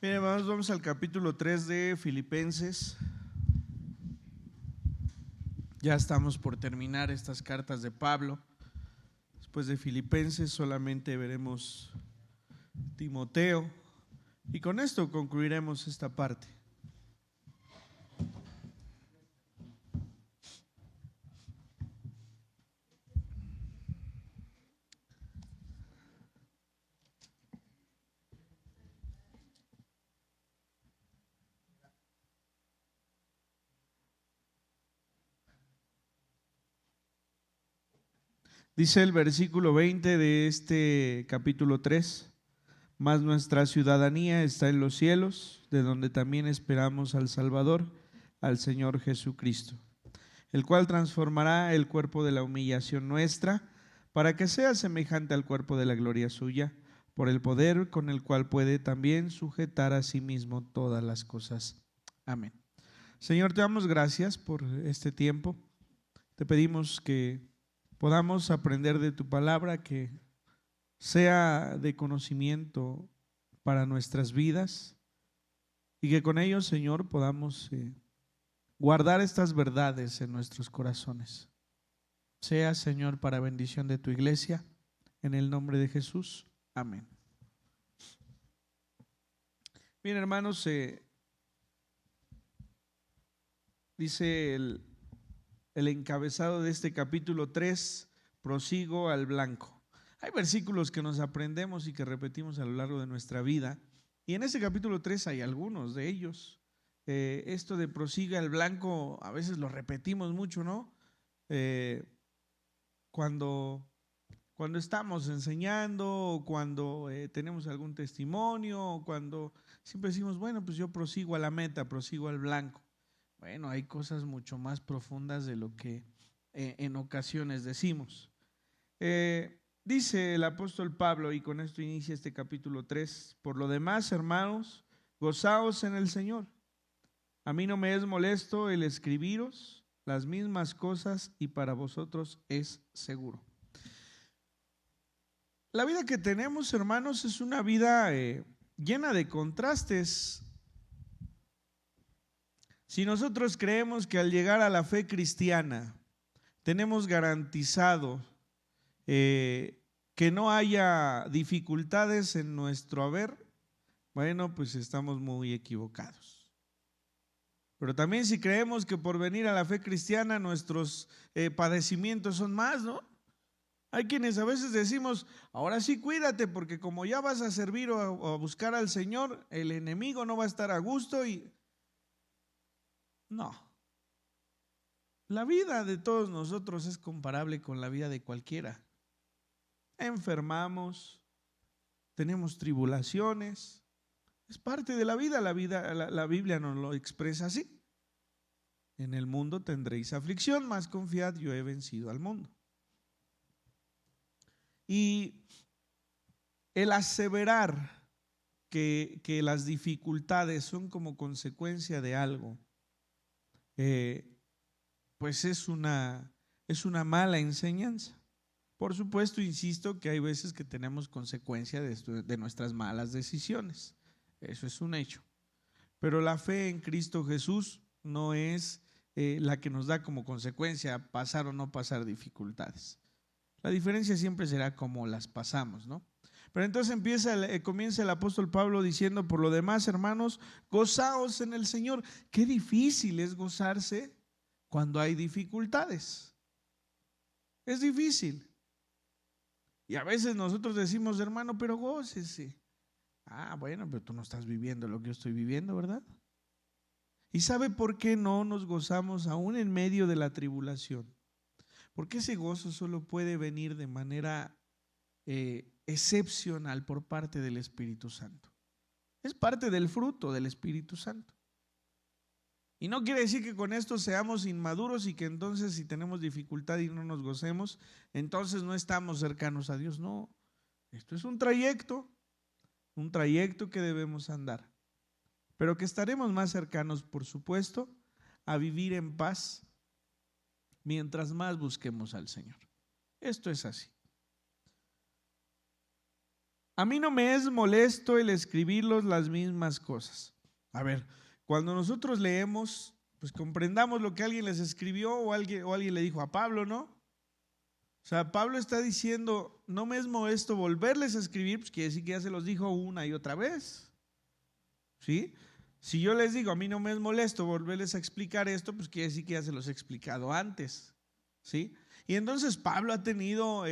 Bien, hermanos, vamos al capítulo 3 de Filipenses. Ya estamos por terminar estas cartas de Pablo. Después de Filipenses solamente veremos Timoteo y con esto concluiremos esta parte. Dice el versículo 20 de este capítulo 3: mas nuestra ciudadanía está en los cielos, de donde también esperamos al Salvador, al Señor Jesucristo, el cual transformará el cuerpo de la humillación nuestra, para que sea semejante al cuerpo de la gloria suya, por el poder con el cual puede también sujetar a sí mismo todas las cosas. Amén. Señor, te damos gracias por este tiempo. Te pedimos que podamos aprender de tu palabra, que sea de conocimiento para nuestras vidas y que con ello, Señor, podamos guardar estas verdades en nuestros corazones. Sea, Señor, para bendición de tu iglesia, en el nombre de Jesús. Amén. Bien, hermanos, dice el encabezado de este capítulo 3, prosigo al blanco. Hay versículos que nos aprendemos y que repetimos a lo largo de nuestra vida, y en este capítulo 3 hay algunos de ellos. Esto de prosiga al blanco a veces lo repetimos mucho, ¿no? Cuando estamos enseñando, o cuando tenemos algún testimonio, o cuando siempre decimos, bueno, pues yo prosigo a la meta, prosigo al blanco. Bueno, hay cosas mucho más profundas de lo que en ocasiones decimos. Dice el apóstol Pablo, y con esto inicia este capítulo 3: por lo demás, hermanos, gozaos en el Señor. A mí no me es molesto el escribiros las mismas cosas, y para vosotros es seguro. La vida que tenemos, hermanos, es una vida llena de contrastes. Si nosotros creemos que al llegar a la fe cristiana tenemos garantizado que no haya dificultades en nuestro haber, bueno, pues estamos muy equivocados. Pero también si creemos que por venir a la fe cristiana nuestros padecimientos son más, ¿no? Hay quienes a veces decimos, ahora sí cuídate, porque como ya vas a servir o a buscar al Señor, el enemigo no va a estar a gusto. Y no, la vida de todos nosotros es comparable con la vida de cualquiera. Enfermamos, tenemos tribulaciones, es parte de la vida. La Biblia nos lo expresa así: en el mundo tendréis aflicción, mas confiad, yo he vencido al mundo. Y el aseverar que las dificultades son como consecuencia de algo, pues es una mala enseñanza. Por supuesto, insisto que hay veces que tenemos consecuencia de nuestras malas decisiones. Eso es un hecho. Pero la fe en Cristo Jesús no es la que nos da como consecuencia pasar o no pasar dificultades. La diferencia siempre será cómo las pasamos, ¿no? Pero entonces comienza el apóstol Pablo diciendo: por lo demás, hermanos, gozaos en el Señor. Qué difícil es gozarse cuando hay dificultades. Es difícil. Y a veces nosotros decimos, hermano, pero gócese. Ah, bueno, pero tú no estás viviendo lo que yo estoy viviendo, ¿verdad? ¿Y sabe por qué no nos gozamos aún en medio de la tribulación? Porque ese gozo solo puede venir de manera excepcional por parte del Espíritu Santo. Es parte del fruto del Espíritu Santo. Y no quiere decir que con esto seamos inmaduros y que entonces si tenemos dificultad y no nos gocemos, entonces no estamos cercanos a Dios. No, esto es un trayecto que debemos andar, pero que estaremos más cercanos, por supuesto, a vivir en paz mientras más busquemos al Señor. Esto es así. A mí no me es molesto el escribirlos las mismas cosas. A ver, cuando nosotros leemos, pues comprendamos lo que alguien les escribió o alguien le dijo a Pablo, ¿no? O sea, Pablo está diciendo, no me es molesto volverles a escribir, pues quiere decir que ya se los dijo una y otra vez, ¿sí? Si yo les digo, a mí no me es molesto volverles a explicar esto, pues quiere decir que ya se los he explicado antes, ¿sí? Y entonces Pablo ha tenido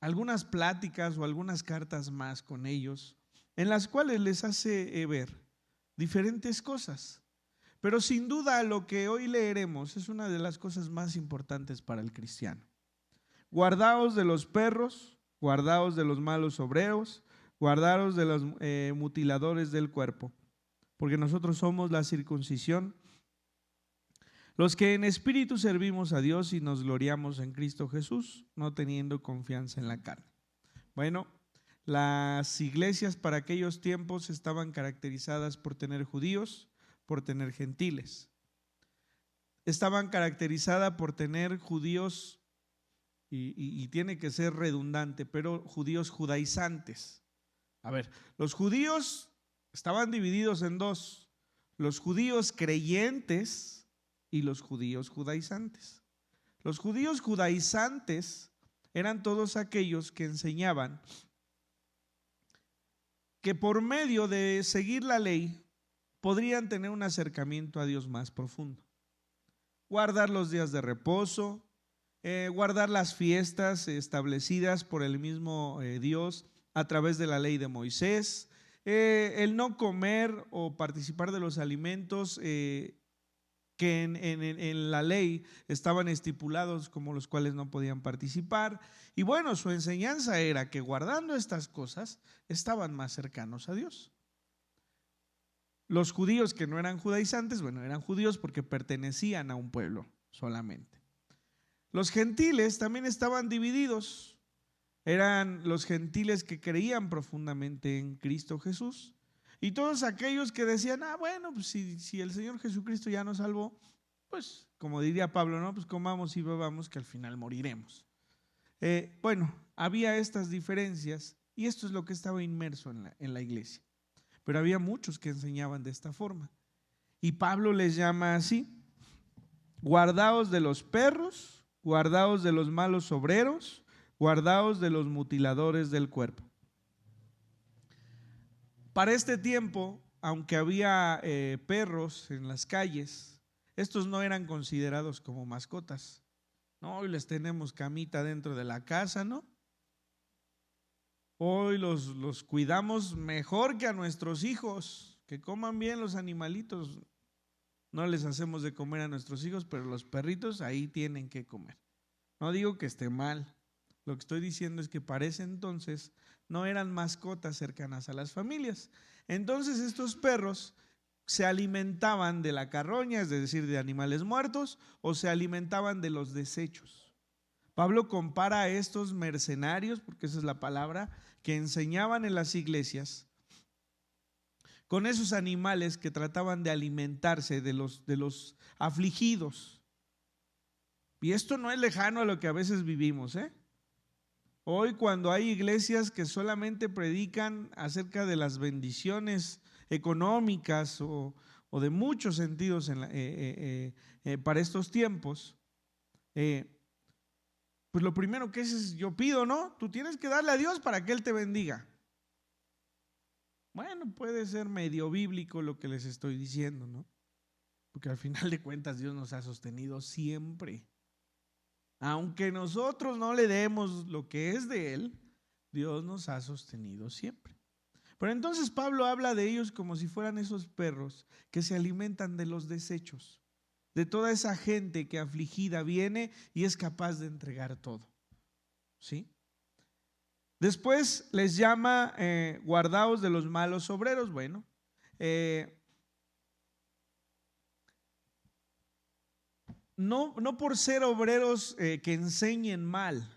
algunas pláticas o algunas cartas más con ellos, en las cuales les hace ver diferentes cosas. Pero sin duda lo que hoy leeremos es una de las cosas más importantes para el cristiano. Guardaos de los perros, guardaos de los malos obreros, guardaos de los mutiladores del cuerpo, porque nosotros somos la circuncisión, los que en espíritu servimos a Dios y nos gloriamos en Cristo Jesús, no teniendo confianza en la carne. Bueno, las iglesias para aquellos tiempos estaban caracterizadas por tener judíos, por tener gentiles. Estaban caracterizadas por tener judíos, y tiene que ser redundante, pero judíos judaizantes. A ver, los judíos estaban divididos en dos: los judíos creyentes y los judíos judaizantes. Los judíos judaizantes eran todos aquellos que enseñaban que por medio de seguir la ley podrían tener un acercamiento a Dios más profundo. Guardar los días de reposo, guardar las fiestas establecidas por el mismo Dios a través de la ley de Moisés, el no comer o participar de los alimentos que en la ley estaban estipulados como los cuales no podían participar. Y bueno, su enseñanza era que guardando estas cosas estaban más cercanos a Dios. Los judíos que no eran judaizantes, bueno, eran judíos porque pertenecían a un pueblo solamente. Los gentiles también estaban divididos. Eran los gentiles que creían profundamente en Cristo Jesús y todos aquellos que decían, bueno, pues si el Señor Jesucristo ya nos salvó, pues como diría Pablo, ¿no? Pues comamos y bebamos que al final moriremos. Bueno, había estas diferencias y esto es lo que estaba inmerso en la iglesia. Pero había muchos que enseñaban de esta forma. Y Pablo les llama así: guardaos de los perros, guardaos de los malos obreros, guardaos de los mutiladores del cuerpo. Para este tiempo, aunque había perros en las calles, estos no eran considerados como mascotas. No, hoy les tenemos camita dentro de la casa, ¿no? Hoy los cuidamos mejor que a nuestros hijos, que coman bien los animalitos. No les hacemos de comer a nuestros hijos, pero los perritos ahí tienen que comer. No digo que esté mal, lo que estoy diciendo es que para ese entonces no eran mascotas cercanas a las familias. Entonces estos perros se alimentaban de la carroña, es decir, de animales muertos, o se alimentaban de los desechos. Pablo compara a estos mercenarios, porque esa es la palabra, que enseñaban en las iglesias, con esos animales que trataban de alimentarse de los afligidos. Y esto no es lejano a lo que a veces vivimos, ¿eh? Hoy cuando hay iglesias que solamente predican acerca de las bendiciones económicas o de muchos sentidos para estos tiempos, pues lo primero que es yo pido, ¿no? Tú tienes que darle a Dios para que Él te bendiga. Bueno, puede ser medio bíblico lo que les estoy diciendo, ¿no? Porque al final de cuentas Dios nos ha sostenido siempre. Aunque nosotros no le demos lo que es de Él, Dios nos ha sostenido siempre. Pero entonces Pablo habla de ellos como si fueran esos perros que se alimentan de los desechos, de toda esa gente que afligida viene y es capaz de entregar todo, ¿sí? Después les llama guardaos de los malos obreros. Bueno, no por ser obreros que enseñen mal,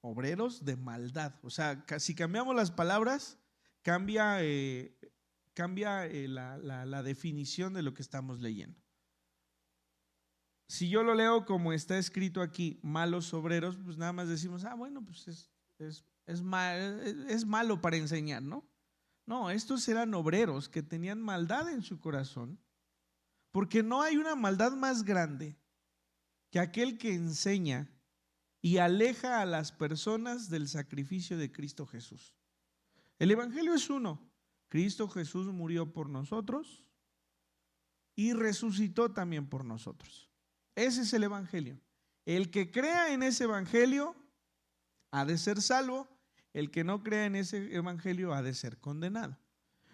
obreros de maldad. O sea, si cambiamos las palabras, cambia la definición de lo que estamos leyendo. Si yo lo leo como está escrito aquí, malos obreros, pues nada más decimos, bueno, pues es malo para enseñar, ¿no? No, estos eran obreros que tenían maldad en su corazón, porque no hay una maldad más grande que aquel que enseña y aleja a las personas del sacrificio de Cristo Jesús. El evangelio es uno: Cristo Jesús murió por nosotros y resucitó también por nosotros. Ese es el evangelio. El que crea en ese evangelio ha de ser salvo, el que no crea en ese evangelio ha de ser condenado.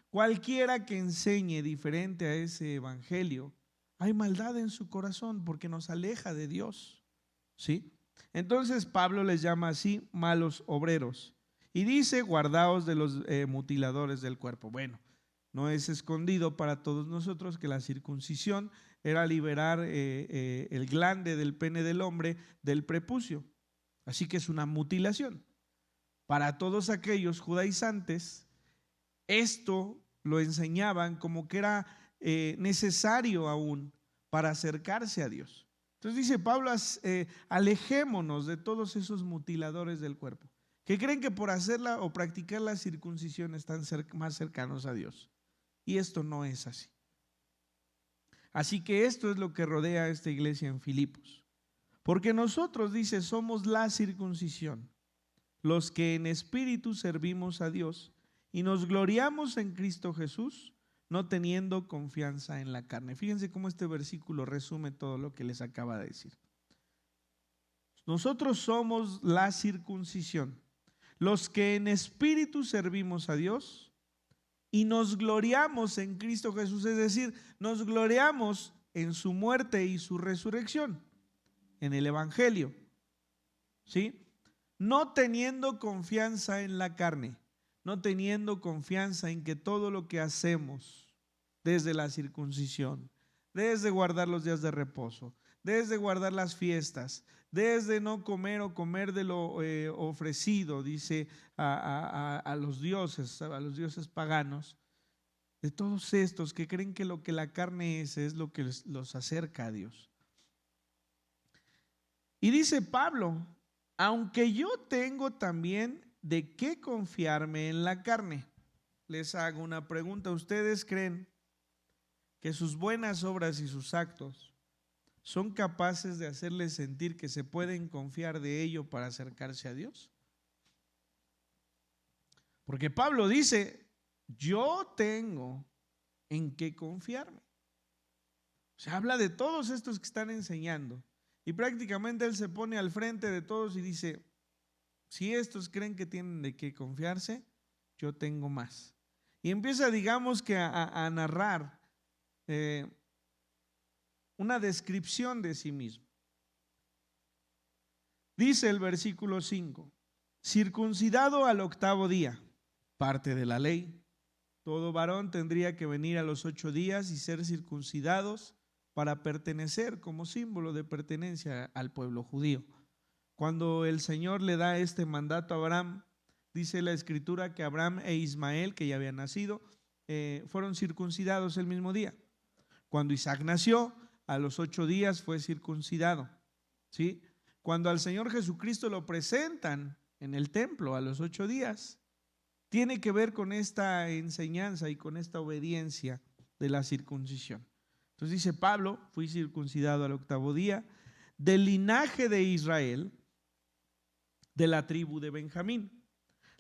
Cualquiera que enseñe diferente a ese evangelio, hay maldad en su corazón porque nos aleja de Dios, ¿sí? Entonces Pablo les llama así malos obreros y dice: guardaos de los mutiladores del cuerpo. Bueno, no es escondido para todos nosotros que la circuncisión era liberar el glande del pene del hombre del prepucio, así que es una mutilación. Para todos aquellos judaizantes, esto lo enseñaban como que era necesario aún para acercarse a Dios. Entonces dice Pablo: alejémonos de todos esos mutiladores del cuerpo, que creen que por hacerla o practicar la circuncisión están más cercanos a Dios. Y esto no es así. Así que esto es lo que rodea a esta iglesia en Filipos. Porque nosotros, dice, somos la circuncisión, los que en espíritu servimos a Dios y nos gloriamos en Cristo Jesús, no teniendo confianza en la carne. Fíjense cómo este versículo resume todo lo que les acaba de decir. Nosotros somos la circuncisión, los que en espíritu servimos a Dios y nos gloriamos en Cristo Jesús, es decir, nos gloriamos en su muerte y su resurrección, en el evangelio, ¿sí? No teniendo confianza en la carne, no teniendo confianza en que todo lo que hacemos desde la circuncisión, desde guardar los días de reposo, desde guardar las fiestas, desde no comer o comer de lo ofrecido, dice, a los dioses paganos, de todos estos que creen que lo que la carne es lo que los acerca a Dios. Y dice Pablo: aunque yo tengo también de qué confiarme en la carne. Les hago una pregunta: ¿ustedes creen que sus buenas obras y sus actos son capaces de hacerles sentir que se pueden confiar de ello para acercarse a Dios? Porque Pablo dice: yo tengo en qué confiarme. O sea, habla de todos estos que están enseñando y prácticamente él se pone al frente de todos y dice: si estos creen que tienen de qué confiarse, yo tengo más. Y empieza, digamos que a narrar una descripción de sí mismo. Dice el versículo 5: circuncidado al 8º día, parte de la ley. Todo varón tendría que venir a los 8 días y ser circuncidados para pertenecer, como símbolo de pertenencia al pueblo judío. Cuando el Señor le da este mandato a Abraham, dice la escritura que Abraham e Ismael, que ya habían nacido, fueron circuncidados el mismo día. Cuando Isaac nació, a los 8 días fue circuncidado, ¿sí? Cuando al Señor Jesucristo lo presentan en el templo a los 8 días, tiene que ver con esta enseñanza y con esta obediencia de la circuncisión. Entonces dice Pablo: fui circuncidado al 8º día, del linaje de Israel, de la tribu de Benjamín.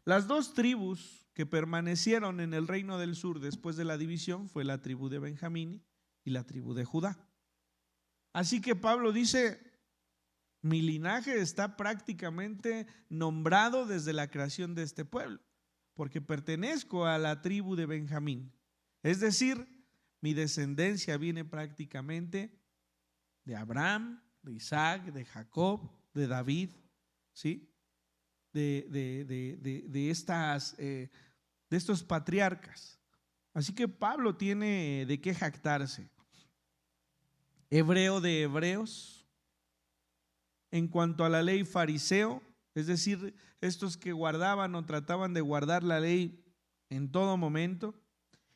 Las 2 tribus que permanecieron en el reino del sur después de la división fue la tribu de Benjamín y la tribu de Judá. Así que Pablo dice: mi linaje está prácticamente nombrado desde la creación de este pueblo, porque pertenezco a la tribu de Benjamín. Es decir, mi descendencia viene prácticamente de Abraham, de Isaac, de Jacob, de David, ¿sí? De estos patriarcas. Así que Pablo tiene de qué jactarse. Hebreo de hebreos, en cuanto a la ley fariseo, es decir, estos que guardaban o trataban de guardar la ley en todo momento.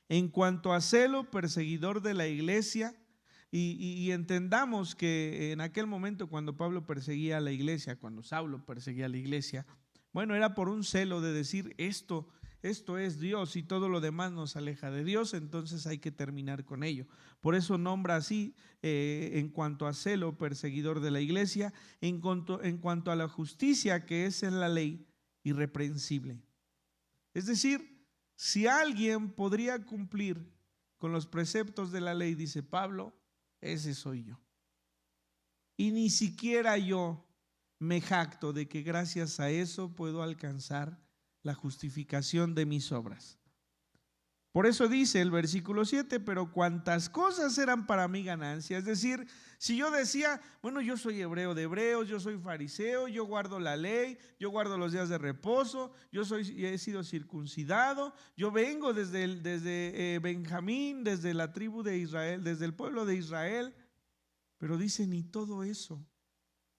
En cuanto a celo, perseguidor de la iglesia. Y entendamos que en aquel momento, cuando Pablo perseguía a la iglesia, cuando Saulo perseguía a la iglesia, Bueno, era por un celo de decir esto es Dios y todo lo demás nos aleja de Dios, entonces hay que terminar con ello. Por eso nombra así, en cuanto a celo, perseguidor de la iglesia, en cuanto a la justicia que es en la ley, irreprensible. Es decir, si alguien podría cumplir con los preceptos de la ley, dice Pablo, ese soy yo. Y ni siquiera yo me jacto de que gracias a eso puedo alcanzar la justificación de mis obras. Por eso dice el versículo 7, pero cuantas cosas eran para mí ganancia. Es decir, si yo decía, bueno, yo soy hebreo de hebreos, yo soy fariseo, yo guardo la ley, yo guardo los días de reposo, he sido circuncidado, yo vengo desde Benjamín, desde la tribu de Israel, desde el pueblo de Israel, pero dice, ni todo eso,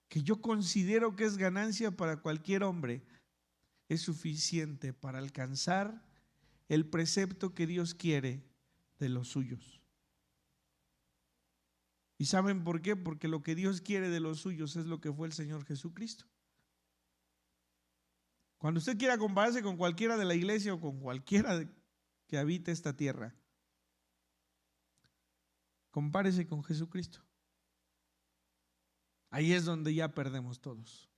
que yo considero que es ganancia para cualquier hombre, es suficiente para alcanzar el precepto que Dios quiere de los suyos. ¿Y saben por qué? Porque lo que Dios quiere de los suyos es lo que fue el Señor Jesucristo. Cuando usted quiera compararse con cualquiera de la iglesia o con cualquiera que habite esta tierra, compárese con Jesucristo. Ahí es donde ya perdemos todos.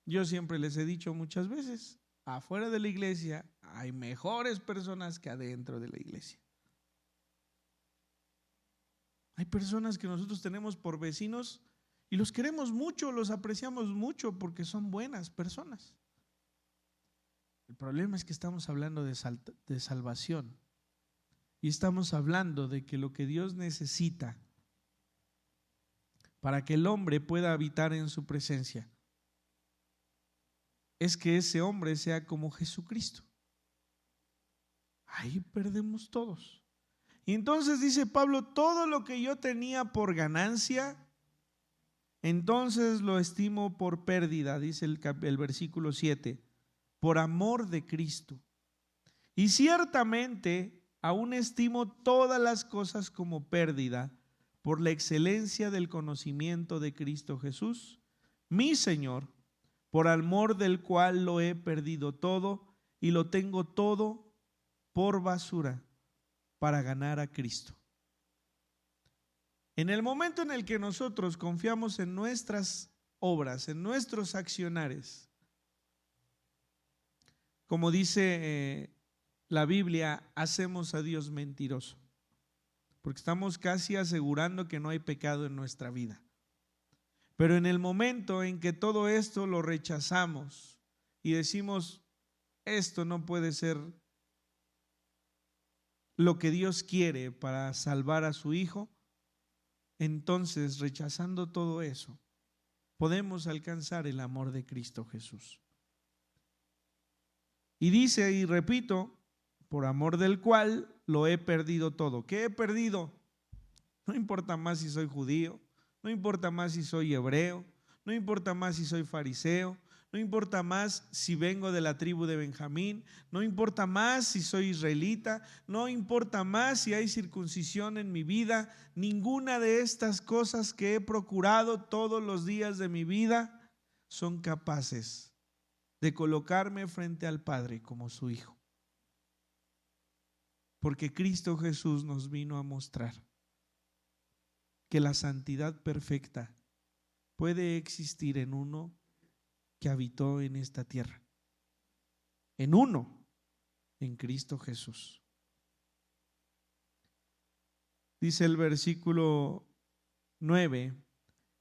Yo siempre les he dicho muchas veces, afuera de la iglesia hay mejores personas que adentro de la iglesia. Hay personas que nosotros tenemos por vecinos y los queremos mucho, los apreciamos mucho porque son buenas personas. El problema es que estamos hablando de salvación y estamos hablando de que lo que Dios necesita para que el hombre pueda habitar en su presencia es que ese hombre sea como Jesucristo. Ahí perdemos todos. Y entonces dice Pablo, todo lo que yo tenía por ganancia, entonces lo estimo por pérdida, dice el versículo 7, por amor de Cristo. Y ciertamente aún estimo todas las cosas como pérdida por la excelencia del conocimiento de Cristo Jesús, mi Señor, por amor del cual lo he perdido todo y lo tengo todo por basura para ganar a Cristo. En el momento en el que nosotros confiamos en nuestras obras, en nuestros accionares, como dice la Biblia, hacemos a Dios mentiroso, porque estamos casi asegurando que no hay pecado en nuestra vida. Pero en el momento en que todo esto lo rechazamos y decimos, esto no puede ser lo que Dios quiere para salvar a su Hijo, entonces rechazando todo eso, podemos alcanzar el amor de Cristo Jesús. Y dice, y repito, por amor del cual lo he perdido todo. ¿Qué he perdido? No importa más si soy judío, no importa más si soy hebreo, no importa más si soy fariseo, no importa más si vengo de la tribu de Benjamín, no importa más si soy israelita, no importa más si hay circuncisión en mi vida. Ninguna de estas cosas que he procurado todos los días de mi vida son capaces de colocarme frente al Padre como su Hijo. Porque Cristo Jesús nos vino a mostrar que la santidad perfecta puede existir en uno que habitó en esta tierra, en uno, en Cristo Jesús. Dice el versículo 9,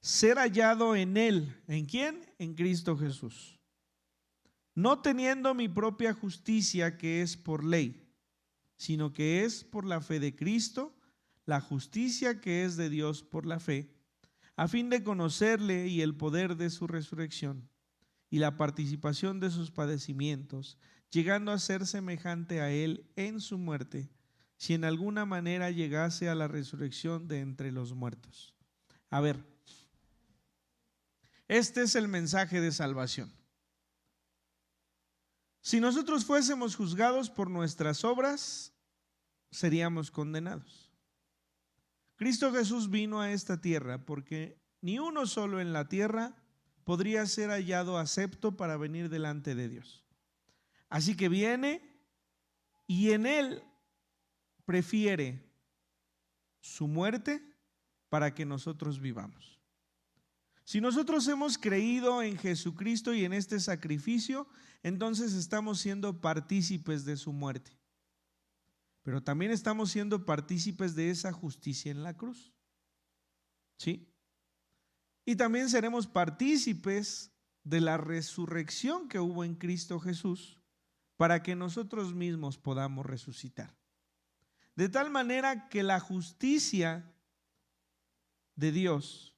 ser hallado en Él. ¿En quién? En Cristo Jesús. No teniendo mi propia justicia que es por ley, sino que es por la fe de Cristo, la justicia que es de Dios por la fe, a fin de conocerle y el poder de su resurrección y la participación de sus padecimientos, llegando a ser semejante a él en su muerte, si en alguna manera llegase a la resurrección de entre los muertos. A ver, este es el mensaje de salvación. Si nosotros fuésemos juzgados por nuestras obras, seríamos condenados. Cristo Jesús vino a esta tierra porque ni uno solo en la tierra podría ser hallado acepto para venir delante de Dios. Así que viene y en él prefiere su muerte para que nosotros vivamos. Si nosotros hemos creído en Jesucristo y en este sacrificio, entonces estamos siendo partícipes de su muerte. Pero también estamos siendo partícipes de esa justicia en la cruz. ¿Sí? Y también seremos partícipes de la resurrección que hubo en Cristo Jesús para que nosotros mismos podamos resucitar. De tal manera que la justicia de Dios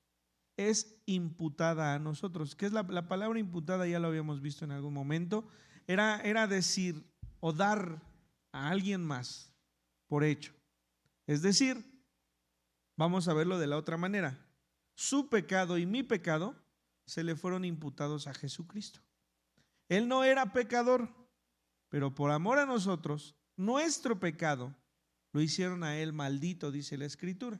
es imputada a nosotros. ¿Qué es la palabra imputada? Ya lo habíamos visto en algún momento. Era decir o dar a alguien más por hecho. Es decir, vamos a verlo de la otra manera. Su pecado y mi pecado se le fueron imputados a Jesucristo. Él no era pecador, pero por amor a nosotros, nuestro pecado lo hicieron a él maldito, dice la Escritura.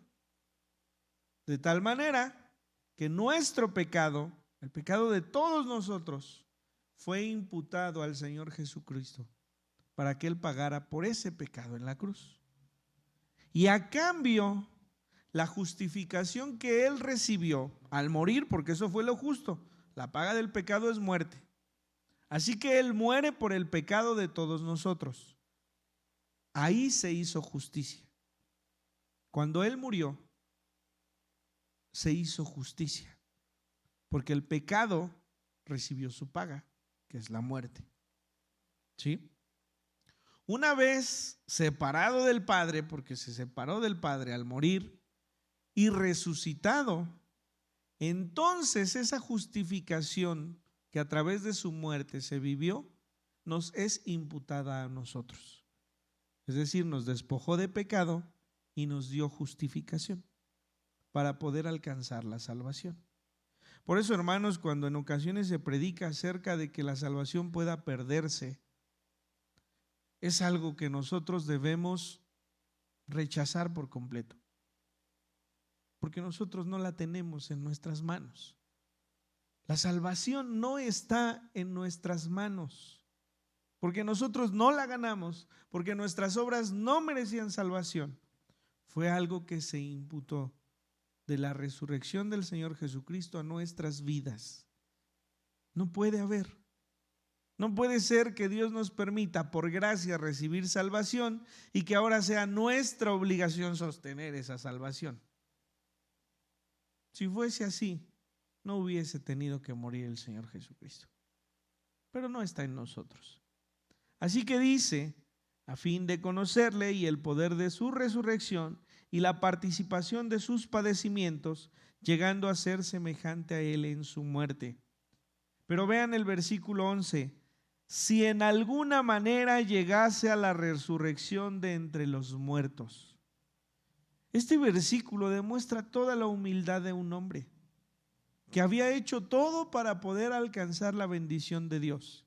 De tal manera que nuestro pecado, el pecado de todos nosotros, fue imputado al Señor Jesucristo para que Él pagara por ese pecado en la cruz. Y a cambio, la justificación que Él recibió al morir, porque eso fue lo justo, la paga del pecado es muerte. Así que Él muere por el pecado de todos nosotros. Ahí se hizo justicia. Cuando Él murió, se hizo justicia, porque el pecado recibió su paga, que es la muerte. ¿Sí? Una vez separado del Padre, porque se separó del Padre al morir, y resucitado, entonces esa justificación que a través de su muerte se vivió, nos es imputada a nosotros. Es decir, nos despojó de pecado y nos dio justificación para poder alcanzar la salvación. Por eso, hermanos, cuando en ocasiones se predica acerca de que la salvación pueda perderse, es algo que nosotros debemos rechazar por completo, porque nosotros no la tenemos en nuestras manos. La salvación no está en nuestras manos, porque nosotros no la ganamos, porque nuestras obras no merecían salvación. Fue algo que se imputó de la resurrección del Señor Jesucristo a nuestras vidas. No puede haber. No puede ser que Dios nos permita por gracia recibir salvación y que ahora sea nuestra obligación sostener esa salvación. Si fuese así, no hubiese tenido que morir el Señor Jesucristo. Pero no está en nosotros. Así que dice, a fin de conocerle y el poder de su resurrección y la participación de sus padecimientos, llegando a ser semejante a él en su muerte. Pero vean el versículo 11. Si en alguna manera llegase a la resurrección de entre los muertos. Este versículo demuestra toda la humildad de un hombre que había hecho todo para poder alcanzar la bendición de Dios,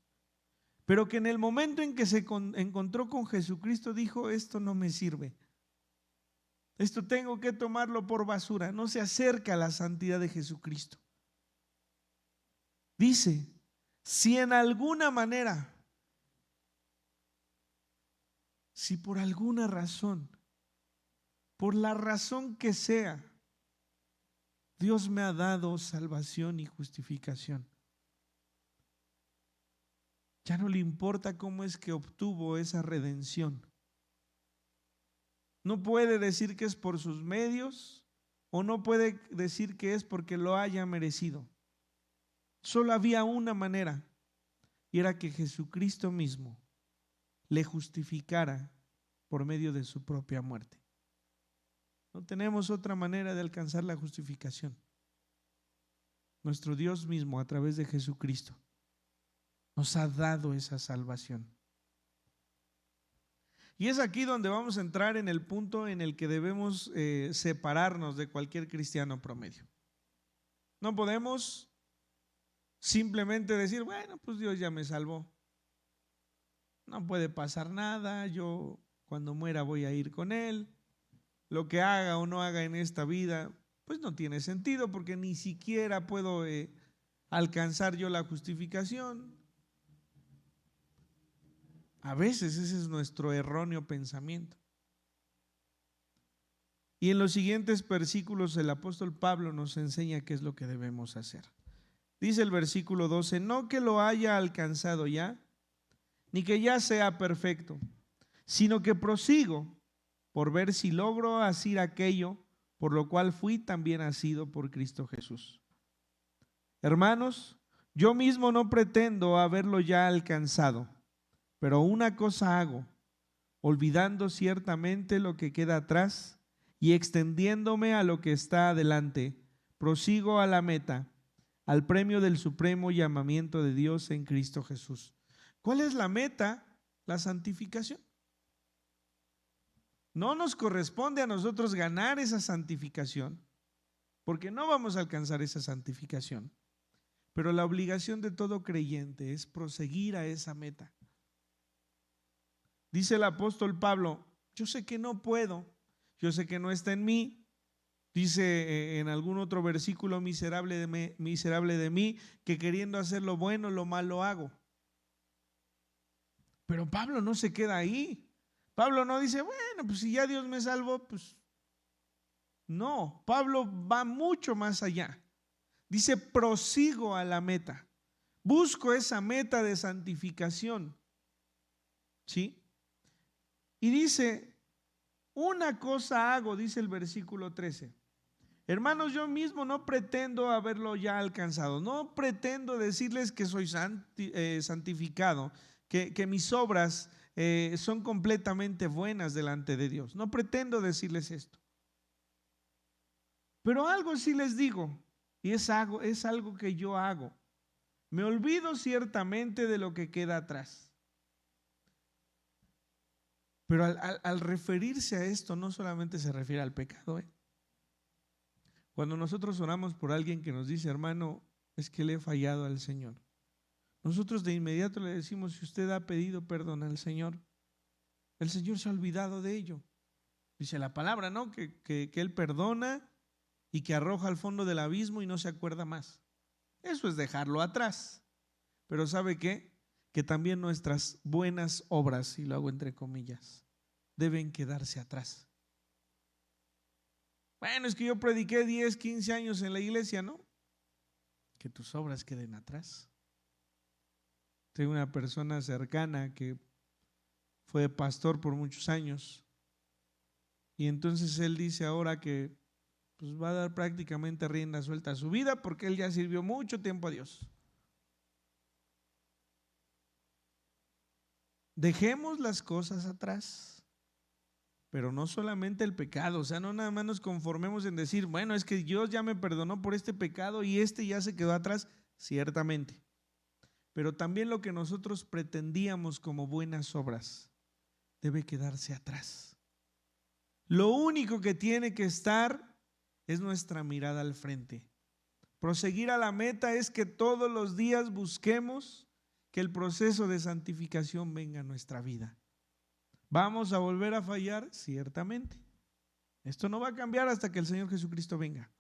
pero que en el momento en que se encontró con Jesucristo dijo: esto no me sirve, esto tengo que tomarlo por basura, no se acerca a la santidad de Jesucristo. Dice, si en alguna manera, si por alguna razón, por la razón que sea, Dios me ha dado salvación y justificación, ya no le importa cómo es que obtuvo esa redención. No puede decir que es por sus medios o no puede decir que es porque lo haya merecido. Solo había una manera, y era que Jesucristo mismo le justificara por medio de su propia muerte. No tenemos otra manera de alcanzar la justificación. Nuestro Dios mismo, a través de Jesucristo, nos ha dado esa salvación. Y es aquí donde vamos a entrar en el punto en el que debemos separarnos de cualquier cristiano promedio. No podemos simplemente decir, bueno, pues Dios ya me salvó. No puede pasar nada, yo cuando muera voy a ir con Él. Lo que haga o no haga en esta vida, pues no tiene sentido, porque ni siquiera puedo alcanzar yo la justificación. A veces ese es nuestro erróneo pensamiento. Y en los siguientes versículos el apóstol Pablo nos enseña qué es lo que debemos hacer. Dice el versículo 12, no que lo haya alcanzado ya, ni que ya sea perfecto, sino que prosigo por ver si logro asir aquello por lo cual fui también asido por Cristo Jesús. Hermanos, yo mismo no pretendo haberlo ya alcanzado, pero una cosa hago, olvidando ciertamente lo que queda atrás y extendiéndome a lo que está adelante, prosigo a la meta, al premio del supremo llamamiento de Dios en Cristo Jesús. ¿Cuál es la meta? La santificación. No nos corresponde a nosotros ganar esa santificación, porque no vamos a alcanzar esa santificación. Pero la obligación de todo creyente es proseguir a esa meta. Dice el apóstol Pablo, yo sé que no puedo, yo sé que no está en mí. Dice en algún otro versículo, miserable de mí, que queriendo hacer lo bueno, lo malo hago. Pero Pablo no se queda ahí. Pablo no dice, bueno, pues si ya Dios me salvó, pues no. Pablo va mucho más allá. Dice, prosigo a la meta. Busco esa meta de santificación. ¿Sí? Y dice, una cosa hago, dice el versículo 13. Hermanos, yo mismo no pretendo haberlo ya alcanzado. No pretendo decirles que soy santificado, que mis obras son completamente buenas delante de Dios. No pretendo decirles esto. Pero algo sí les digo, y es algo que yo hago. Me olvido ciertamente de lo que queda atrás. Pero al referirse a esto, no solamente se refiere al pecado. Cuando nosotros oramos por alguien que nos dice, hermano, es que le he fallado al Señor, nosotros de inmediato le decimos, si usted ha pedido perdón al Señor, el Señor se ha olvidado de ello. Dice la palabra, ¿no? Que Él perdona y que arroja al fondo del abismo y no se acuerda más. Eso es dejarlo atrás. Pero ¿sabe qué? Que también nuestras buenas obras, y lo hago entre comillas, deben quedarse atrás. Bueno, es que yo prediqué 10, 15 años en la iglesia, ¿no? Que tus obras queden atrás. Tengo una persona cercana que fue pastor por muchos años y entonces él dice ahora que pues va a dar prácticamente rienda suelta a su vida porque él ya sirvió mucho tiempo a Dios. Dejemos las cosas atrás, pero no solamente el pecado, o sea, no nada más nos conformemos en decir, bueno, es que Dios ya me perdonó por este pecado y este ya se quedó atrás, ciertamente. Pero también lo que nosotros pretendíamos como buenas obras debe quedarse atrás. Lo único que tiene que estar es nuestra mirada al frente. Proseguir a la meta es que todos los días busquemos que el proceso de santificación venga a nuestra vida. ¿Vamos a volver a fallar? Ciertamente. Esto no va a cambiar hasta que el Señor Jesucristo venga.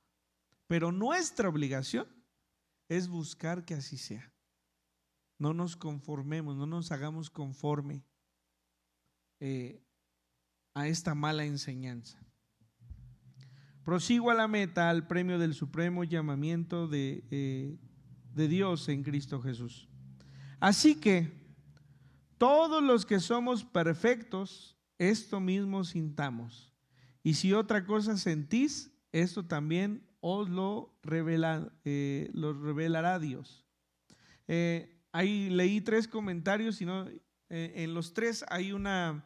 Pero nuestra obligación es buscar que así sea. No nos conformemos, no nos hagamos conforme a esta mala enseñanza. Prosigo a la meta, al premio del supremo llamamiento de Dios en Cristo Jesús. Así que todos los que somos perfectos, esto mismo sintamos. Y si otra cosa sentís, esto también os lo revelará Dios. Ahí leí 3 comentarios, y no, en los 3 hay una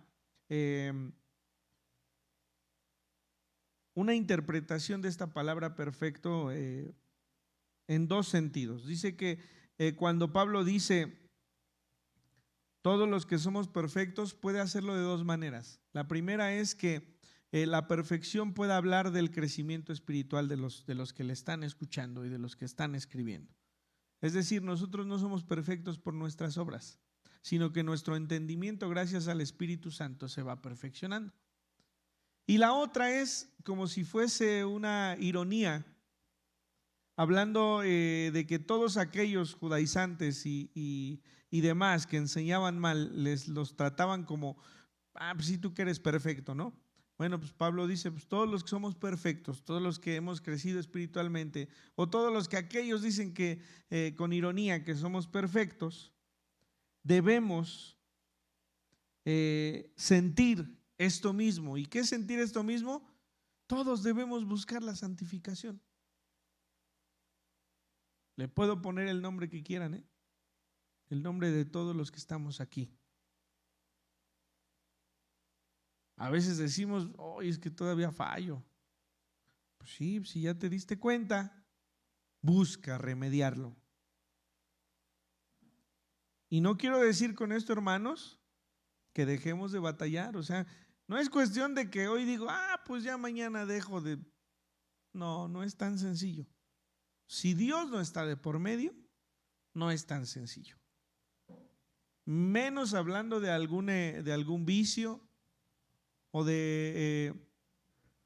interpretación de esta palabra perfecto en 2 sentidos. Dice que cuando Pablo dice todos los que somos perfectos, puede hacerlo de 2 maneras. La primera es que la perfección puede hablar del crecimiento espiritual de los que le están escuchando y de los que están escribiendo. Es decir, nosotros no somos perfectos por nuestras obras, sino que nuestro entendimiento, gracias al Espíritu Santo, se va perfeccionando. Y la otra es como si fuese una ironía hablando de que todos aquellos judaizantes y demás que enseñaban mal, los trataban como, pues sí, tú que eres perfecto, ¿no? Bueno, pues Pablo dice, pues todos los que somos perfectos, todos los que hemos crecido espiritualmente, o todos los que aquellos dicen que con ironía que somos perfectos, debemos sentir esto mismo. ¿Y qué es sentir esto mismo? Todos debemos buscar la santificación. Le puedo poner el nombre que quieran, ¿eh? El nombre de todos los que estamos aquí. A veces decimos, oye, es que todavía fallo. Pues sí, si ya te diste cuenta, busca remediarlo. Y no quiero decir con esto, hermanos, que dejemos de batallar. O sea, no es cuestión de que hoy digo, pues ya mañana dejo de... No, no es tan sencillo. Si Dios no está de por medio, no es tan sencillo. Menos hablando de algún vicio o de,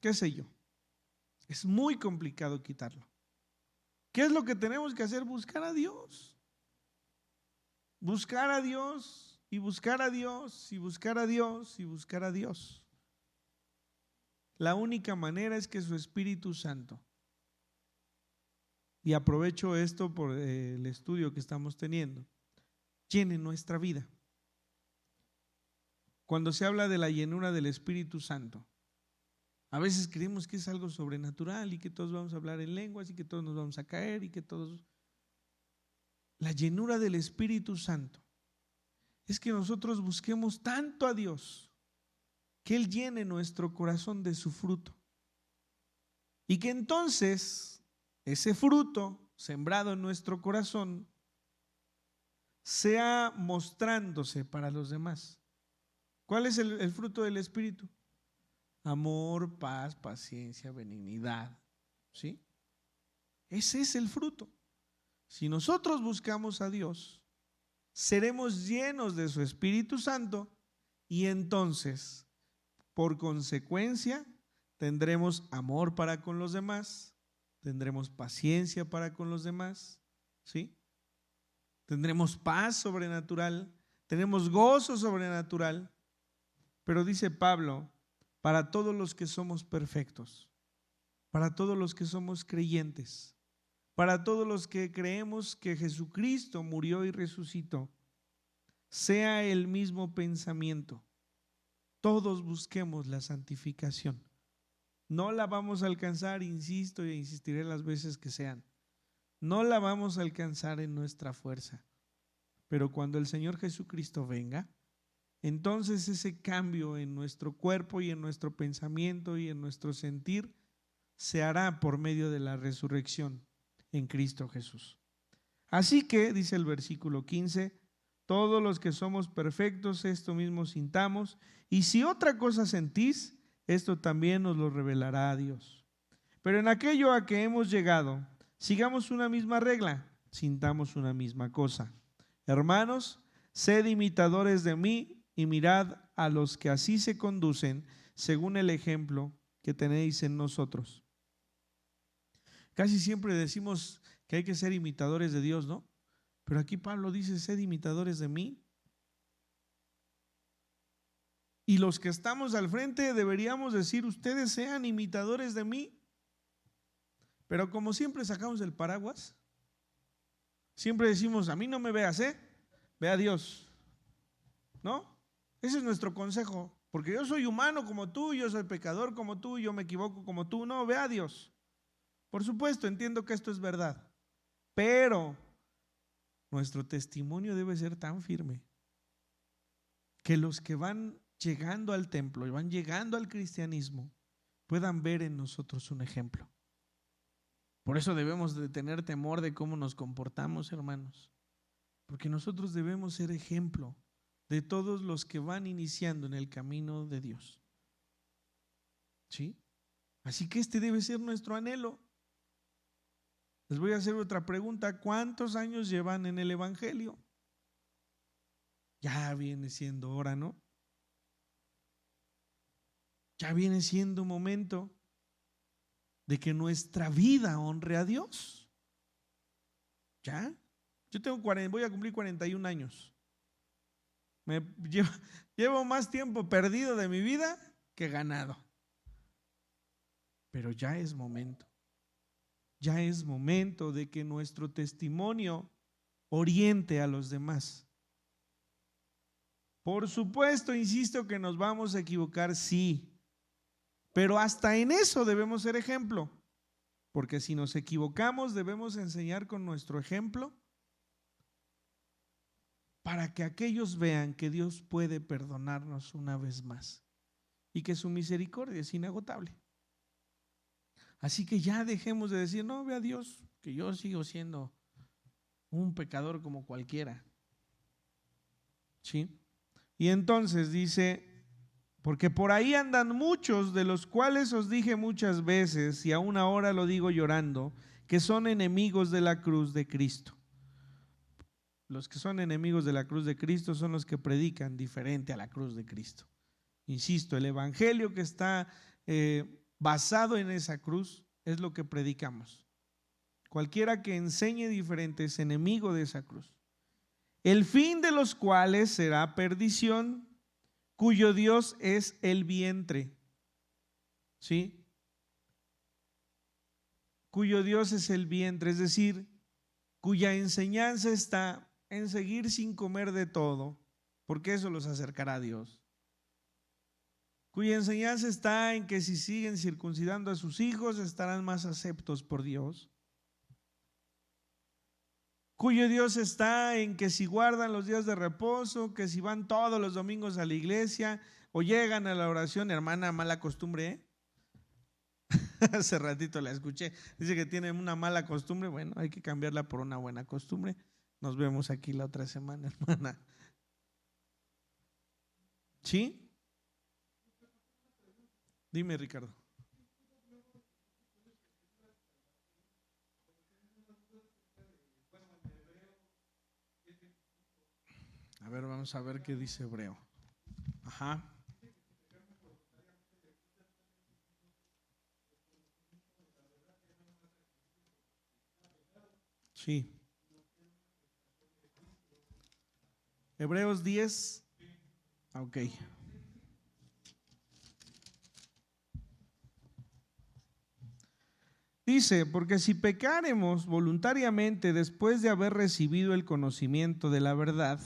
qué sé yo. Es muy complicado quitarlo. ¿Qué es lo que tenemos que hacer? Buscar a Dios. Buscar a Dios y buscar a Dios y buscar a Dios y buscar a Dios. La única manera es que su Espíritu Santo, y aprovecho esto por el estudio que estamos teniendo, llene nuestra vida. Cuando se habla de la llenura del Espíritu Santo, a veces creemos que es algo sobrenatural y que todos vamos a hablar en lenguas y que todos nos vamos a caer y que todos... La llenura del Espíritu Santo es que nosotros busquemos tanto a Dios que Él llene nuestro corazón de su fruto y que entonces ese fruto sembrado en nuestro corazón sea mostrándose para los demás. ¿Cuál es el fruto del Espíritu? Amor, paz, paciencia, benignidad, ¿sí? Ese es el fruto. Si nosotros buscamos a Dios, seremos llenos de su Espíritu Santo y entonces, por consecuencia, tendremos amor para con los demás, tendremos paciencia para con los demás, ¿sí? Tendremos paz sobrenatural, tenemos gozo sobrenatural, pero dice Pablo, para todos los que somos perfectos, para todos los que somos creyentes, para todos los que creemos que Jesucristo murió y resucitó, sea el mismo pensamiento. Todos busquemos la santificación. No la vamos a alcanzar, insisto e insistiré las veces que sean. No la vamos a alcanzar en nuestra fuerza. Pero cuando el Señor Jesucristo venga, entonces ese cambio en nuestro cuerpo y en nuestro pensamiento y en nuestro sentir se hará por medio de la resurrección en Cristo Jesús. Así que, dice el versículo 15, todos los que somos perfectos, esto mismo sintamos, y si otra cosa sentís, esto también nos lo revelará Dios. Pero en aquello a que hemos llegado, sigamos una misma regla, sintamos una misma cosa. Hermanos, sed imitadores de mí y mirad a los que así se conducen según el ejemplo que tenéis en nosotros. Casi siempre decimos que hay que ser imitadores de Dios, ¿no? Pero aquí Pablo dice, sed imitadores de mí. Y los que estamos al frente deberíamos decir, ustedes sean imitadores de mí. Pero como siempre sacamos el paraguas, siempre decimos, a mí no me veas, ve a Dios, ¿no? Ese es nuestro consejo, porque yo soy humano como tú, yo soy pecador como tú, yo me equivoco como tú, no, ve a Dios. Por supuesto, entiendo que esto es verdad, pero nuestro testimonio debe ser tan firme que los que van llegando al templo y van llegando al cristianismo puedan ver en nosotros un ejemplo. Por eso debemos de tener temor de cómo nos comportamos, hermanos, porque nosotros debemos ser ejemplo de todos los que van iniciando en el camino de Dios. ¿Sí? Así que este debe ser nuestro anhelo. Les voy a hacer otra pregunta. ¿Cuántos años llevan en el Evangelio? Ya viene siendo hora, ¿no? Ya viene siendo momento de que nuestra vida honre a Dios. ¿Ya? Voy a cumplir 41 años. Llevo más tiempo perdido de mi vida que ganado. Pero ya es momento. Ya es momento de que nuestro testimonio oriente a los demás. Por supuesto, insisto que nos vamos a equivocar, sí, pero hasta en eso debemos ser ejemplo, porque si nos equivocamos debemos enseñar con nuestro ejemplo para que aquellos vean que Dios puede perdonarnos una vez más y que su misericordia es inagotable. Así que ya dejemos de decir, no, ve a Dios, que yo sigo siendo un pecador como cualquiera. ¿Sí? Y entonces dice, porque por ahí andan muchos, de los cuales os dije muchas veces, y aún ahora lo digo llorando, que son enemigos de la cruz de Cristo. Los que son enemigos de la cruz de Cristo son los que predican diferente a la cruz de Cristo. Insisto, el evangelio que está basado en esa cruz es lo que predicamos. Cualquiera que enseñe diferente es enemigo de esa cruz. El fin de los cuales será perdición, cuyo Dios es el vientre. ¿Sí? Cuyo Dios es el vientre, es decir, cuya enseñanza está en seguir sin comer de todo, porque eso los acercará a Dios. Cuya enseñanza está en que si siguen circuncidando a sus hijos estarán más aceptos por Dios. Cuyo Dios está en que si guardan los días de reposo, que si van todos los domingos a la iglesia o llegan a la oración, hermana, mala costumbre, ¿eh? Hace ratito la escuché, dice que tienen una mala costumbre, bueno, hay que cambiarla por una buena costumbre. Nos vemos aquí la otra semana, hermana. ¿Sí? Dime, Ricardo. A ver, vamos a ver qué dice Hebreo. Ajá. Sí. Hebreos 10. Ok. Dice, porque si pecáremos voluntariamente después de haber recibido el conocimiento de la verdad,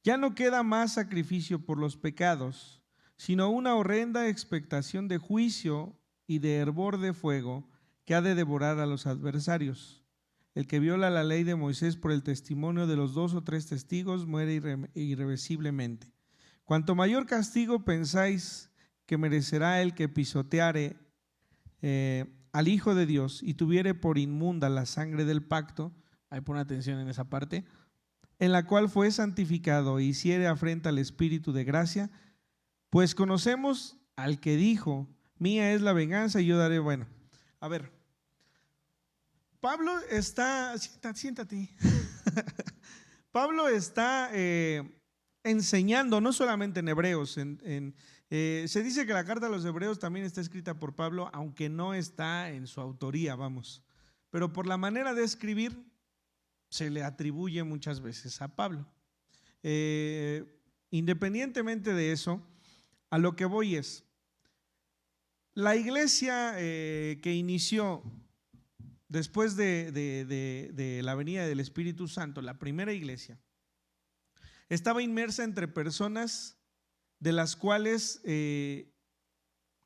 ya no queda más sacrificio por los pecados, sino una horrenda expectación de juicio y de hervor de fuego que ha de devorar a los adversarios. El que viola la ley de Moisés por el testimonio de los 2 o 3 testigos muere irreversiblemente. Cuanto mayor castigo pensáis que merecerá el que pisoteare al Hijo de Dios y tuviere por inmunda la sangre del pacto, ahí pon atención en esa parte, en la cual fue santificado e hiciere afrenta al Espíritu de gracia, pues conocemos al que dijo, mía es la venganza y yo daré. Bueno, a ver, Pablo está, siéntate. Pablo está enseñando, no solamente en Hebreos, se dice que la carta a los Hebreos también está escrita por Pablo, aunque no está en su autoría, vamos, pero por la manera de escribir se le atribuye muchas veces a Pablo. Independientemente de eso, a lo que voy es, la iglesia que inició después de la venida del Espíritu Santo, la primera iglesia, estaba inmersa entre personas de las cuales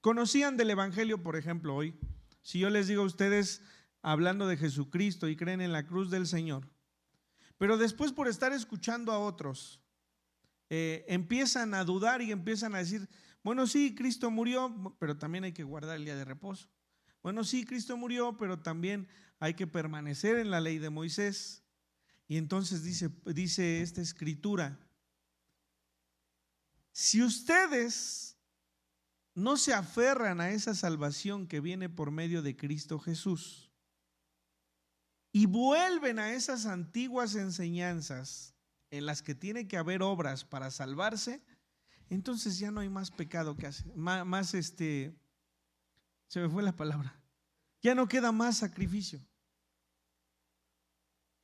conocían del Evangelio. Por ejemplo, hoy, si yo les digo a ustedes hablando de Jesucristo y creen en la cruz del Señor, pero después por estar escuchando a otros, empiezan a dudar y empiezan a decir, bueno, sí, Cristo murió, pero también hay que guardar el día de reposo. Bueno, sí, Cristo murió, pero también hay que permanecer en la ley de Moisés. Y entonces dice esta escritura, si ustedes no se aferran a esa salvación que viene por medio de Cristo Jesús y vuelven a esas antiguas enseñanzas en las que tiene que haber obras para salvarse, entonces ya no hay más pecado que hacer, se me fue la palabra, ya no queda más sacrificio.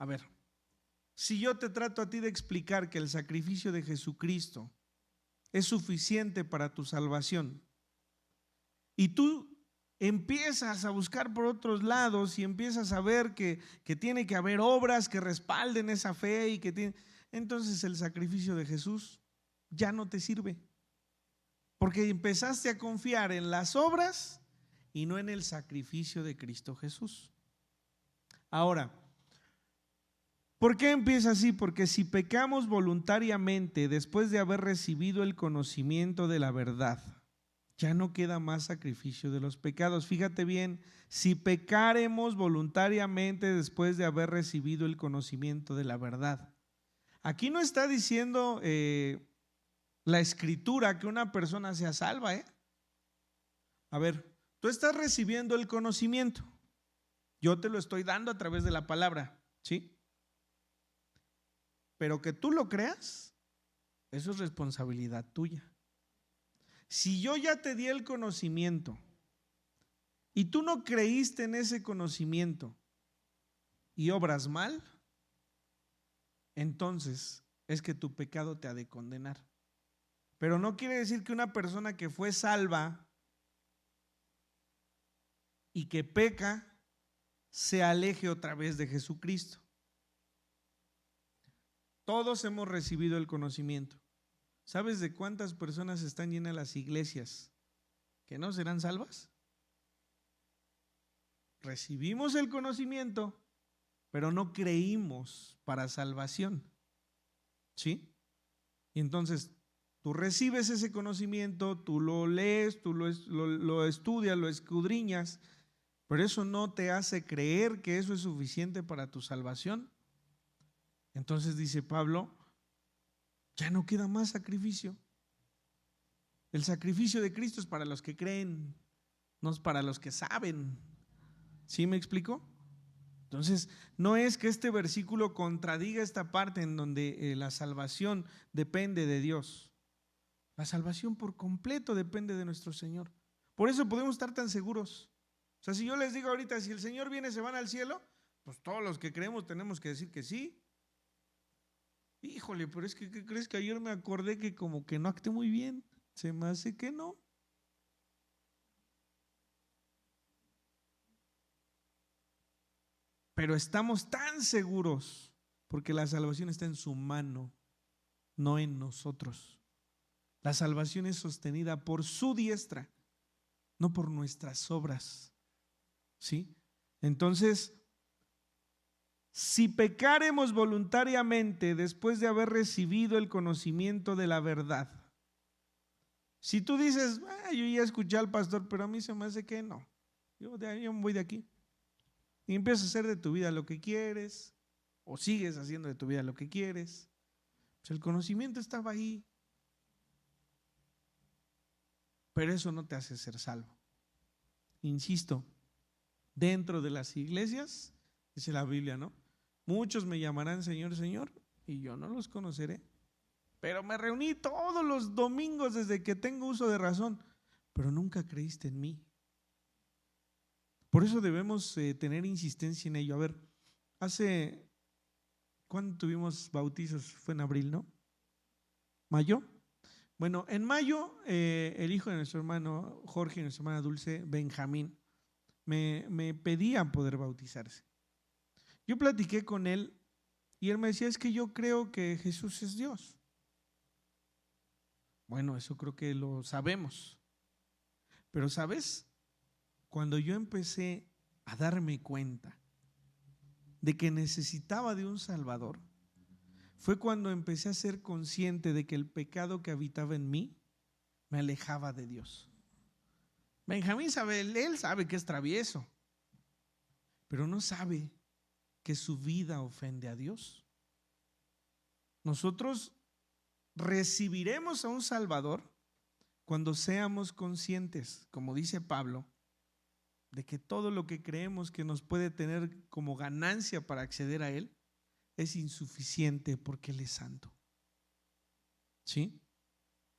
A ver, si yo te trato a ti de explicar que el sacrificio de Jesucristo es suficiente para tu salvación y tú empiezas a buscar por otros lados y empiezas a ver que tiene que haber obras que respalden esa fe y entonces el sacrificio de Jesús ya no te sirve, porque empezaste a confiar en las obras y no en el sacrificio de Cristo Jesús. Ahora, ¿por qué empieza así? Porque si pecamos voluntariamente después de haber recibido el conocimiento de la verdad, ya no queda más sacrificio de los pecados. Fíjate bien, si pecaremos voluntariamente después de haber recibido el conocimiento de la verdad. Aquí no está diciendo la Escritura que una persona sea salva, ¿eh? A ver, tú estás recibiendo el conocimiento. Yo te lo estoy dando a través de la palabra, ¿sí? Pero que tú lo creas, eso es responsabilidad tuya. Si yo ya te di el conocimiento y tú no creíste en ese conocimiento y obras mal, entonces es que tu pecado te ha de condenar. Pero no quiere decir que una persona que fue salva y que peca se aleje otra vez de Jesucristo. Todos hemos recibido el conocimiento. ¿Sabes de cuántas personas están llenas las iglesias que no serán salvas? Recibimos el conocimiento, pero no creímos para salvación. ¿Sí? Y entonces tú recibes ese conocimiento, tú lo lees, tú lo estudias, lo escudriñas, pero eso no te hace creer que eso es suficiente para tu salvación. Entonces dice Pablo, ya no queda más sacrificio. El sacrificio de Cristo es para los que creen, no es para los que saben. ¿Sí me explico? Entonces, no es que este versículo contradiga esta parte en donde la salvación depende de Dios. La salvación por completo depende de nuestro Señor. Por eso podemos estar tan seguros. O sea, si yo les digo ahorita, si el Señor viene, ¿se van al cielo? Pues todos los que creemos tenemos que decir que sí. Híjole, pero es que, ¿qué crees? Que ayer me acordé que como que no actué muy bien. Se me hace que no. Pero estamos tan seguros porque la salvación está en su mano, no en nosotros. La salvación es sostenida por su diestra, no por nuestras obras. ¿Sí? Entonces, si pecaremos voluntariamente después de haber recibido el conocimiento de la verdad, si tú dices, yo ya escuché al pastor, pero a mí se me hace que no, yo me voy de aquí, y empiezas a hacer de tu vida lo que quieres, o sigues haciendo de tu vida lo que quieres, pues el conocimiento estaba ahí, pero eso no te hace ser salvo. Insisto, dentro de las iglesias, dice la Biblia, ¿no? Muchos me llamarán Señor, Señor, y yo no los conoceré. Pero me reuní todos los domingos desde que tengo uso de razón, pero nunca creíste en mí. Por eso debemos tener insistencia en ello. A ver, ¿cuándo tuvimos bautizos? Fue en abril, ¿no? ¿Mayo? Bueno, en mayo el hijo de nuestro hermano Jorge y nuestra hermana Dulce, Benjamín, me pedían poder bautizarse. Yo platiqué con él y él me decía, es que yo creo que Jesús es Dios. Bueno, eso creo que lo sabemos. Pero ¿sabes? Cuando yo empecé a darme cuenta de que necesitaba de un Salvador, fue cuando empecé a ser consciente de que el pecado que habitaba en mí me alejaba de Dios. Benjamín sabe, él sabe que es travieso, pero no sabe que su vida ofende a Dios. Nosotros recibiremos a un Salvador cuando seamos conscientes, como dice Pablo, de que todo lo que creemos que nos puede tener como ganancia para acceder a Él es insuficiente porque Él es santo. ¿Sí?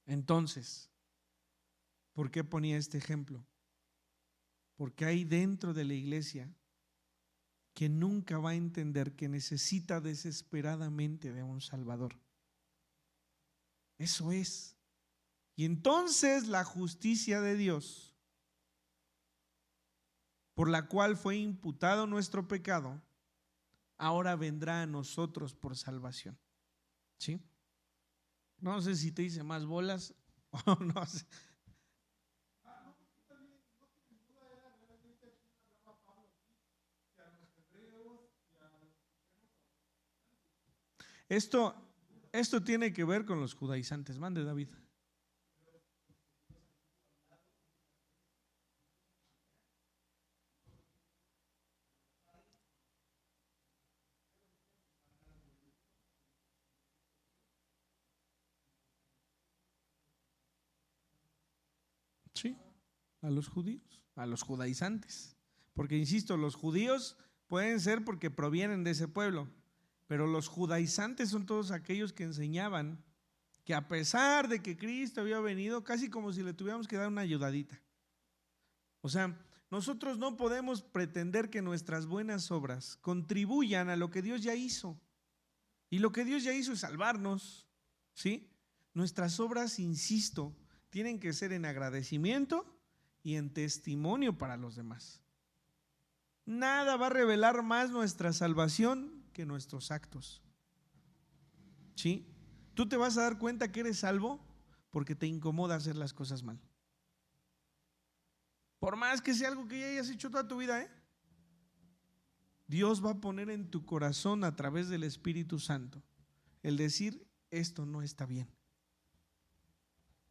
Entonces, ¿por qué ponía este ejemplo? Porque hay dentro de la iglesia que nunca va a entender que necesita desesperadamente de un Salvador. Eso es. Y entonces la justicia de Dios, por la cual fue imputado nuestro pecado, ahora vendrá a nosotros por salvación. ¿Sí? No sé si te hice más bolas o no sé. Esto tiene que ver con los judaizantes. Mande, David. Sí, a los judíos, a los judaizantes. Porque, insisto, los judíos pueden ser porque provienen de ese pueblo, pero los judaizantes son todos aquellos que enseñaban que a pesar de que Cristo había venido, casi como si le tuviéramos que dar una ayudadita. O sea, nosotros no podemos pretender que nuestras buenas obras contribuyan a lo que Dios ya hizo. Y lo que Dios ya hizo es salvarnos, ¿sí? Nuestras obras, insisto, tienen que ser en agradecimiento y en testimonio para los demás. Nada va a revelar más nuestra salvación que nuestros actos. ¿Sí? Tú te vas a dar cuenta que eres salvo porque te incomoda hacer las cosas mal. Por más que sea algo que ya hayas hecho toda tu vida, Dios va a poner en tu corazón a través del Espíritu Santo el decir, esto no está bien.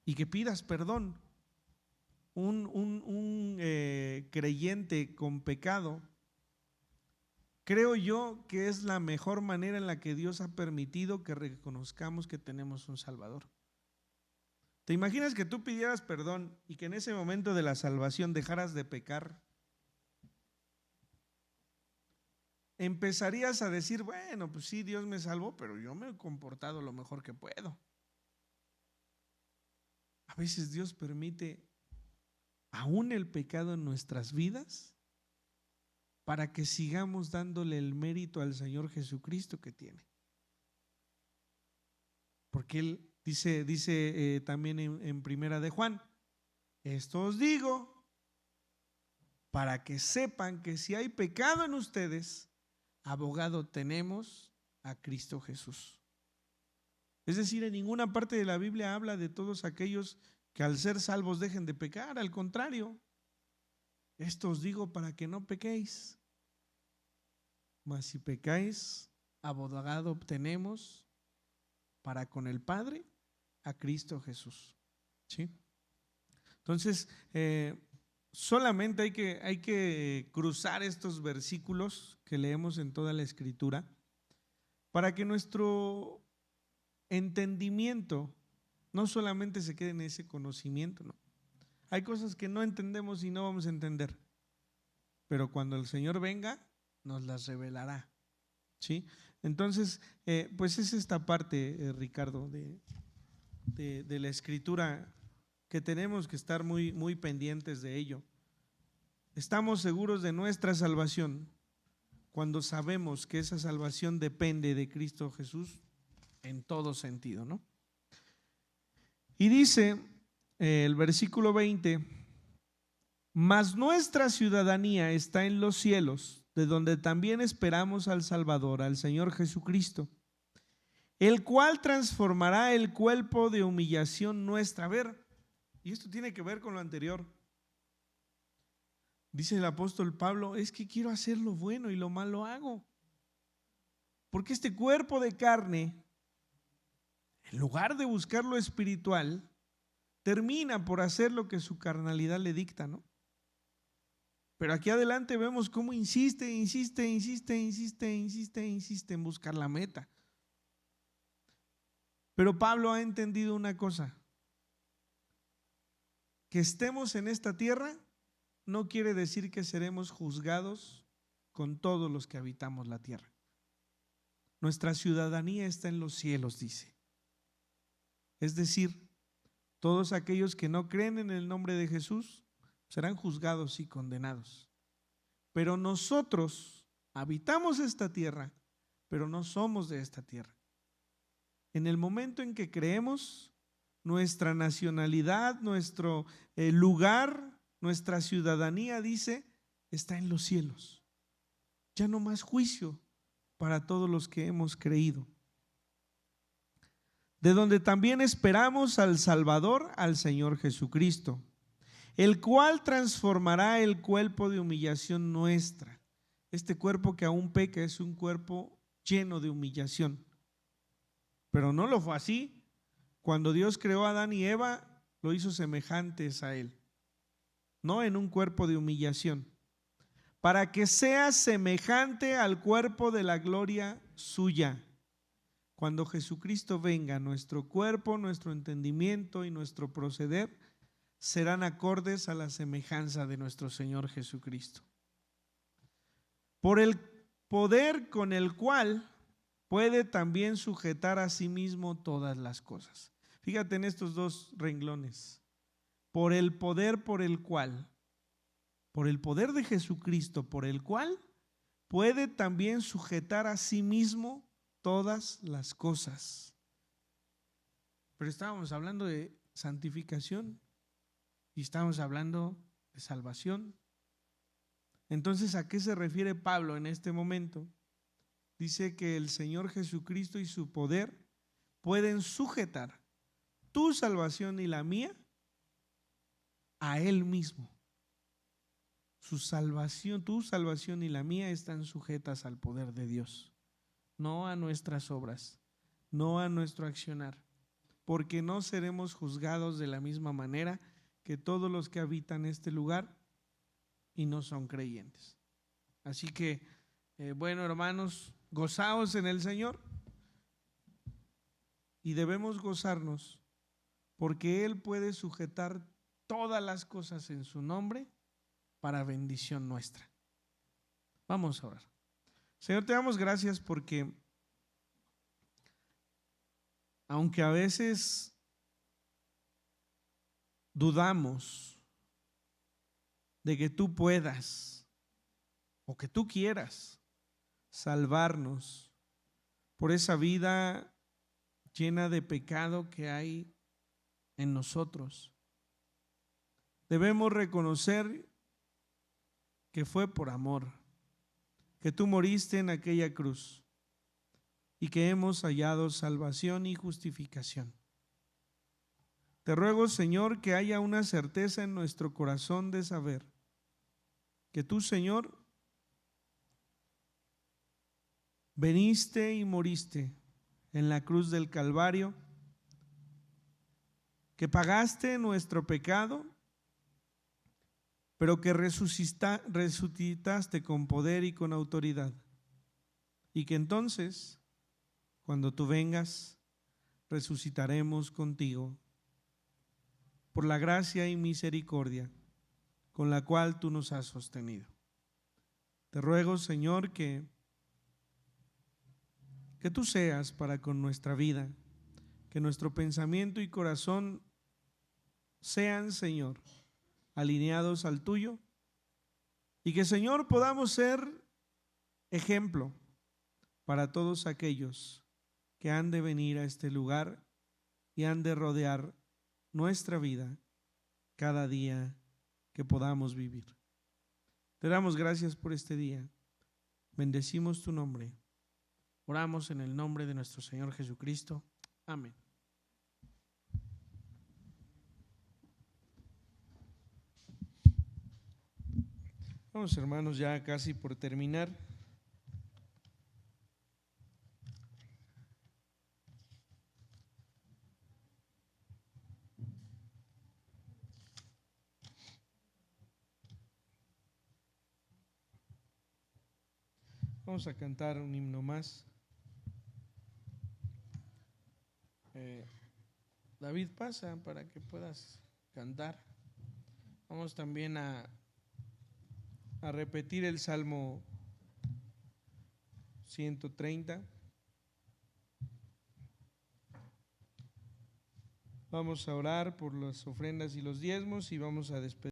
Y que pidas perdón. Un creyente con pecado, creo yo que es la mejor manera en la que Dios ha permitido que reconozcamos que tenemos un Salvador. ¿Te imaginas que tú pidieras perdón y que en ese momento de la salvación dejaras de pecar? Empezarías a decir, bueno, pues sí, Dios me salvó, pero yo me he comportado lo mejor que puedo. A veces Dios permite aún el pecado en nuestras vidas para que sigamos dándole el mérito al Señor Jesucristo que tiene. Porque Él dice también en Primera de Juan, esto os digo para que sepan que si hay pecado en ustedes, abogado tenemos a Cristo Jesús. Es decir, en ninguna parte de la Biblia habla de todos aquellos que al ser salvos dejen de pecar, al contrario, esto os digo para que no pequéis. Mas si pecáis, abogado obtenemos para con el Padre a Cristo Jesús. ¿Sí? Entonces, solamente hay que cruzar estos versículos que leemos en toda la Escritura para que nuestro entendimiento no solamente se quede en ese conocimiento, ¿no? Hay cosas que no entendemos y no vamos a entender, pero cuando el Señor venga nos las revelará, ¿sí? Entonces, pues es esta parte, Ricardo, de la Escritura que tenemos que estar muy, muy pendientes de ello. Estamos seguros de nuestra salvación cuando sabemos que esa salvación depende de Cristo Jesús en todo sentido, ¿no? Y dice el versículo 20, mas nuestra ciudadanía está en los cielos, de donde también esperamos al Salvador, al Señor Jesucristo, el cual transformará el cuerpo de humillación nuestra. A ver, y esto tiene que ver con lo anterior. Dice el apóstol Pablo, es que quiero hacer lo bueno y lo malo hago. Porque este cuerpo de carne, en lugar de buscar lo espiritual, termina por hacer lo que su carnalidad le dicta, ¿no? Pero aquí adelante vemos cómo insiste en buscar la meta. Pero Pablo ha entendido una cosa, que estemos en esta tierra no quiere decir que seremos juzgados con todos los que habitamos la tierra. Nuestra ciudadanía está en los cielos, dice. Es decir, todos aquellos que no creen en el nombre de Jesús serán juzgados y condenados. Pero nosotros Habitamos esta tierra, pero no somos de esta tierra. En el momento en que creemos, nuestra nacionalidad, nuestro lugar, nuestra ciudadanía, dice, está en los cielos. Ya no más juicio para todos los que hemos creído. De donde también esperamos al Salvador, al Señor Jesucristo, el cual transformará el cuerpo de humillación nuestra. Este cuerpo que aún peca es un cuerpo lleno de humillación. Pero no lo fue así. Cuando Dios creó a Adán y Eva, lo hizo semejantes a Él, no en un cuerpo de humillación, para que sea semejante al cuerpo de la gloria suya. Cuando Jesucristo venga, nuestro cuerpo, nuestro entendimiento y nuestro proceder serán acordes a la semejanza de nuestro Señor Jesucristo. Por el poder con el cual puede también sujetar a sí mismo todas las cosas. Fíjate en estos dos renglones. Por el poder de Jesucristo, por el cual puede también sujetar a sí mismo todas las cosas. Pero estábamos hablando de santificación y estábamos hablando de salvación. Entonces, ¿a qué se refiere Pablo en este momento? Dice que el Señor Jesucristo y su poder pueden sujetar tu salvación y la mía a Él mismo. Su salvación, tu salvación y la mía están sujetas al poder de Dios, no a nuestras obras, no a nuestro accionar, porque no seremos juzgados de la misma manera que todos los que habitan este lugar y no son creyentes. Así que, bueno, hermanos, gozaos en el Señor y debemos gozarnos porque Él puede sujetar todas las cosas en su nombre para bendición nuestra. Vamos a orar. Señor, te damos gracias porque aunque a veces dudamos de que tú puedas o que tú quieras salvarnos por esa vida llena de pecado que hay en nosotros, debemos reconocer que fue por amor, que tú moriste en aquella cruz y que hemos hallado salvación y justificación. Te ruego, Señor, que haya una certeza en nuestro corazón de saber que tú, Señor, veniste y moriste en la cruz del Calvario, que pagaste nuestro pecado, pero que resucitaste con poder y con autoridad, y que entonces, cuando tú vengas, resucitaremos contigo por la gracia y misericordia con la cual tú nos has sostenido. Te ruego, Señor, que tú seas para con nuestra vida, que nuestro pensamiento y corazón sean, Señor, alineados al tuyo, y que, Señor, podamos ser ejemplo para todos aquellos que han de venir a este lugar y han de rodear nuestra vida cada día que podamos vivir. Te damos gracias por este día. Bendecimos tu nombre. Oramos en el nombre de nuestro Señor Jesucristo. Amén. Vamos, hermanos, ya casi por terminar. Vamos a cantar un himno más. David, pasa para que puedas cantar. Vamos también a repetir el Salmo 130. Vamos a orar por las ofrendas y los diezmos y vamos a despedir.